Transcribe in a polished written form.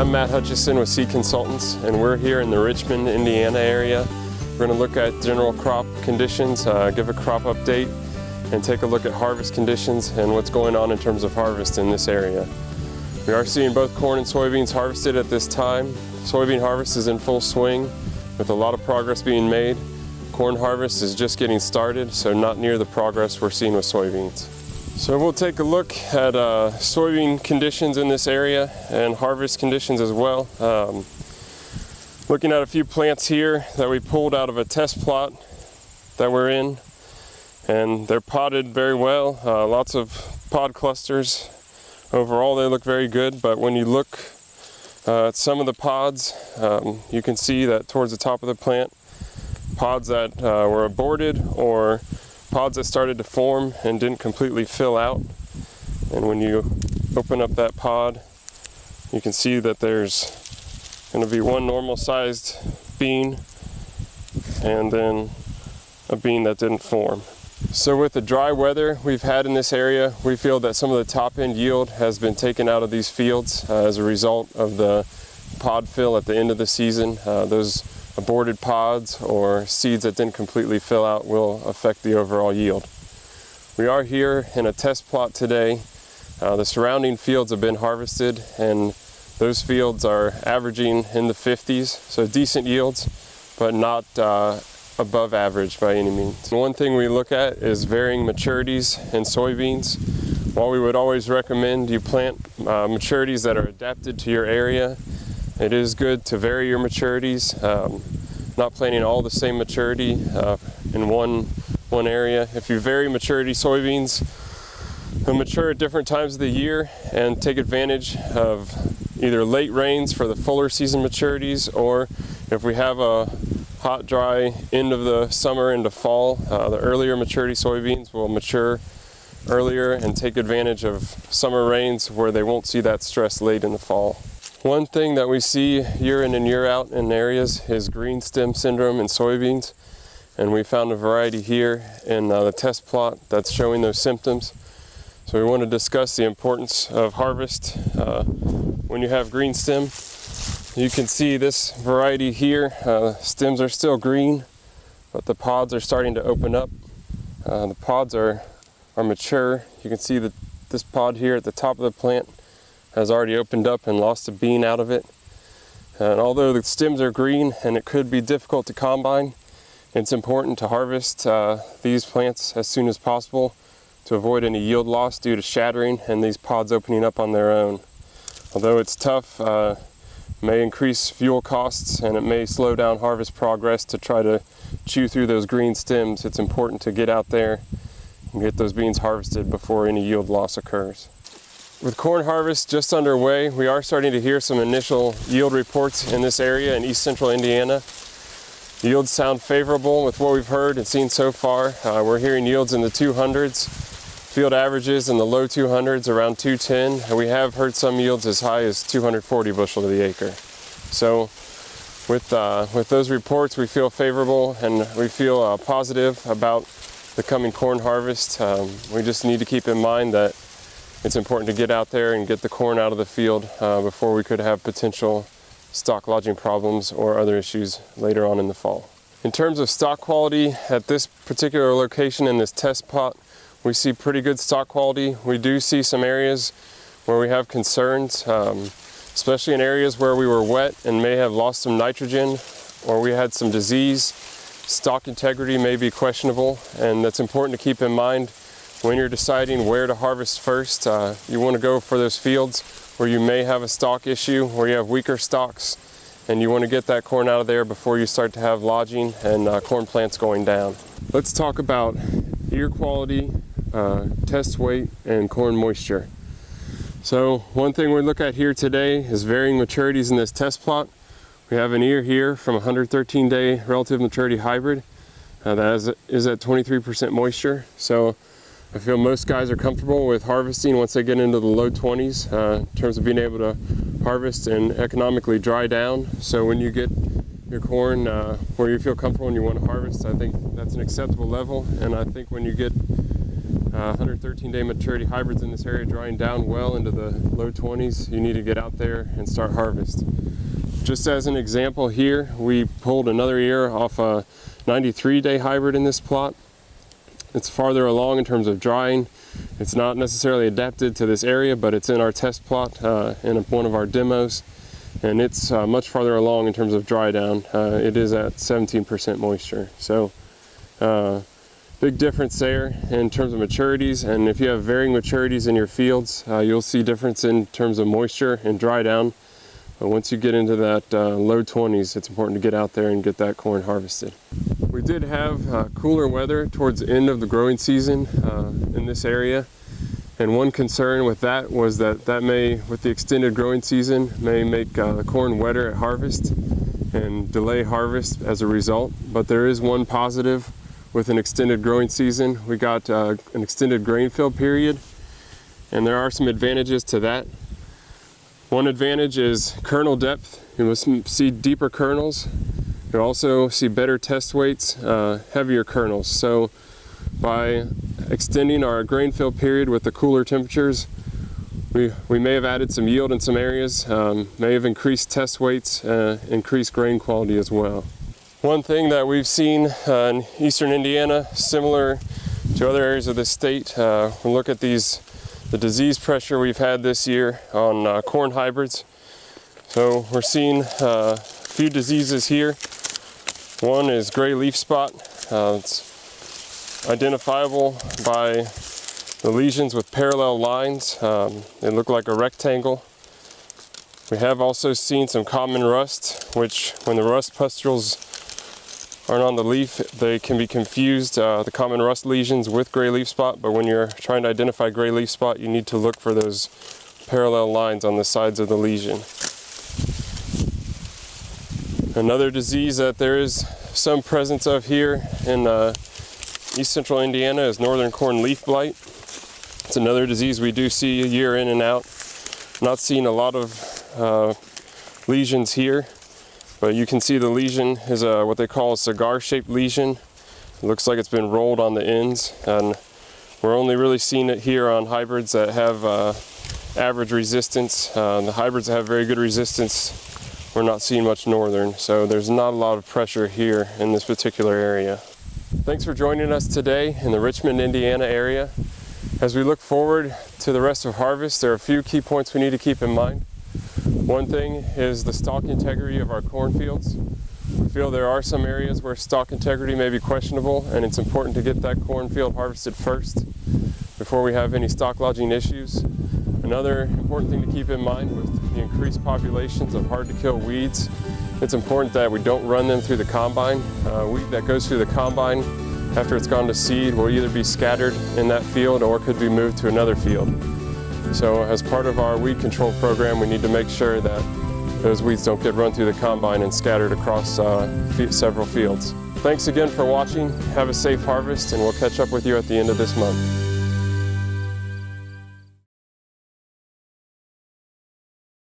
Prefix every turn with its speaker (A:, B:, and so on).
A: I'm Matt Hutcheson with Seed Consultants, and we're here in the Richmond, Indiana area. We're going to look at general crop conditions, give a crop update, and take a look at harvest conditions and what's going on in terms of harvest in this area. We are seeing both corn and soybeans harvested at this time. Soybean harvest is in full swing with a lot of progress being made. Corn harvest is just getting started, so not near the progress we're seeing with soybeans. So we'll take a look at soybean conditions in this area and harvest conditions as well. Looking at a few plants here that we pulled out of a test plot that we're in, and they're potted very well. Lots of pod clusters. Overall they look very good, but when you look at some of the pods, you can see that towards the top of the plant, pods that were aborted or pods that started to form and didn't completely fill out. And when you open up that pod, you can see that there's going to be one normal sized bean and then a bean that didn't form. So with the dry weather we've had in this area, we feel that some of the top end yield has been taken out of these fields as a result of the pod fill at the end of the season. Those aborted pods or seeds that didn't completely fill out will affect the overall yield. We are here in a test plot today. The surrounding fields have been harvested, and those fields are averaging in the 50s, so decent yields, but not above average by any means. One thing we look at is varying maturities in soybeans. While we would always recommend you plant maturities that are adapted to your area, it is good to vary your maturities, not planting all the same maturity in one area. If you vary maturity soybeans, they'll mature at different times of the year and take advantage of either late rains for the fuller season maturities, or if we have a hot, dry end of the summer into fall, the earlier maturity soybeans will mature earlier and take advantage of summer rains where they won't see that stress late in the fall. One thing that we see year in and year out in areas is green stem syndrome in soybeans, and we found a variety here in the test plot that's showing those symptoms. So we want to discuss the importance of harvest when you have green stem. You can see this variety here, stems are still green, but the pods are starting to open up. The pods are mature. You can see that this pod here at the top of the plant has already opened up and lost a bean out of it. And although the stems are green and it could be difficult to combine, it's important to harvest these plants as soon as possible to avoid any yield loss due to shattering and these pods opening up on their own. Although it's tough, it may increase fuel costs and it may slow down harvest progress to try to chew through those green stems. It's important to get out there and get those beans harvested before any yield loss occurs. With corn harvest just underway, we are starting to hear some initial yield reports in this area in east central Indiana. Yields sound favorable with what we've heard and seen so far. We're hearing yields in the 200s, field averages in the low 200s, around 210, and we have heard some yields as high as 240 bushel to the acre. So with those reports, we feel favorable and we feel positive about the coming corn harvest. We just need to keep in mind that it's important to get out there and get the corn out of the field before we could have potential stock lodging problems or other issues later on in the fall. In terms of stock quality, at this particular location in this test plot, we see pretty good stock quality. We do see some areas where we have concerns, especially in areas where we were wet and may have lost some nitrogen or we had some disease. Stock integrity may be questionable, and that's important to keep in mind when you're deciding where to harvest first. You want to go for those fields where you may have a stock issue, where you have weaker stalks, and you want to get that corn out of there before you start to have lodging and corn plants going down. Let's talk about ear quality, test weight, and corn moisture. So one thing we look at here today is varying maturities in this test plot. We have an ear here from 113 day relative maturity hybrid that is at 23% moisture. So I feel most guys are comfortable with harvesting once they get into the low 20s in terms of being able to harvest and economically dry down. So when you get your corn where you feel comfortable and you want to harvest, I think that's an acceptable level. And I think when you get 113-day maturity hybrids in this area drying down well into the low 20s. You need to get out there and start harvest. Just as an example here, we pulled another ear off a 93-day hybrid in this plot. It's farther along in terms of drying. It's not necessarily adapted to this area, but it's in our test plot in one of our demos, and it's much farther along in terms of dry down. It is at 17% moisture. So big difference there in terms of maturities, and if you have varying maturities in your fields, you'll see difference in terms of moisture and dry down. But once you get into that low 20s, it's important to get out there and get that corn harvested. We did have cooler weather towards the end of the growing season in this area, and one concern with that was that may, with the extended growing season, may make the corn wetter at harvest and delay harvest as a result. But there is one positive with an extended growing season. We got an extended grain fill period, and there are some advantages to that. One advantage is kernel depth. You will see deeper kernels. You'll also see better test weights, heavier kernels. So by extending our grain fill period with the cooler temperatures, we may have added some yield in some areas, may have increased test weights, increased grain quality as well. One thing that we've seen in eastern Indiana, similar to other areas of the state, we look at the disease pressure we've had this year on corn hybrids. So we're seeing a few diseases here. One is gray leaf spot. It's identifiable by the lesions with parallel lines. They look like a rectangle. We have also seen some common rust, which when the rust pustules aren't on the leaf, they can be confused, the common rust lesions, with gray leaf spot. But when you're trying to identify gray leaf spot, you need to look for those parallel lines on the sides of the lesion. Another disease that there is some presence of here in east central Indiana is northern corn leaf blight. It's another disease we do see year in and out. Not seeing a lot of lesions here, but you can see the lesion is what they call a cigar-shaped lesion. It looks like it's been rolled on the ends, and we're only really seeing it here on hybrids that have average resistance. The hybrids that have very good resistance, we're not seeing much northern, so there's not a lot of pressure here in this particular area. Thanks for joining us today in the Richmond, Indiana area. As we look forward to the rest of harvest, there are a few key points we need to keep in mind. One thing is the stalk integrity of our cornfields. We feel there are some areas where stalk integrity may be questionable, and it's important to get that cornfield harvested first before we have any stalk lodging issues. Another important thing to keep in mind with the increased populations of hard-to-kill weeds, it's important that we don't run them through the combine. Weed that goes through the combine after it's gone to seed will either be scattered in that field or could be moved to another field. So as part of our weed control program, we need to make sure that those weeds don't get run through the combine and scattered across several fields. Thanks again for watching. Have a safe harvest, and we'll catch up with you at the end of this month.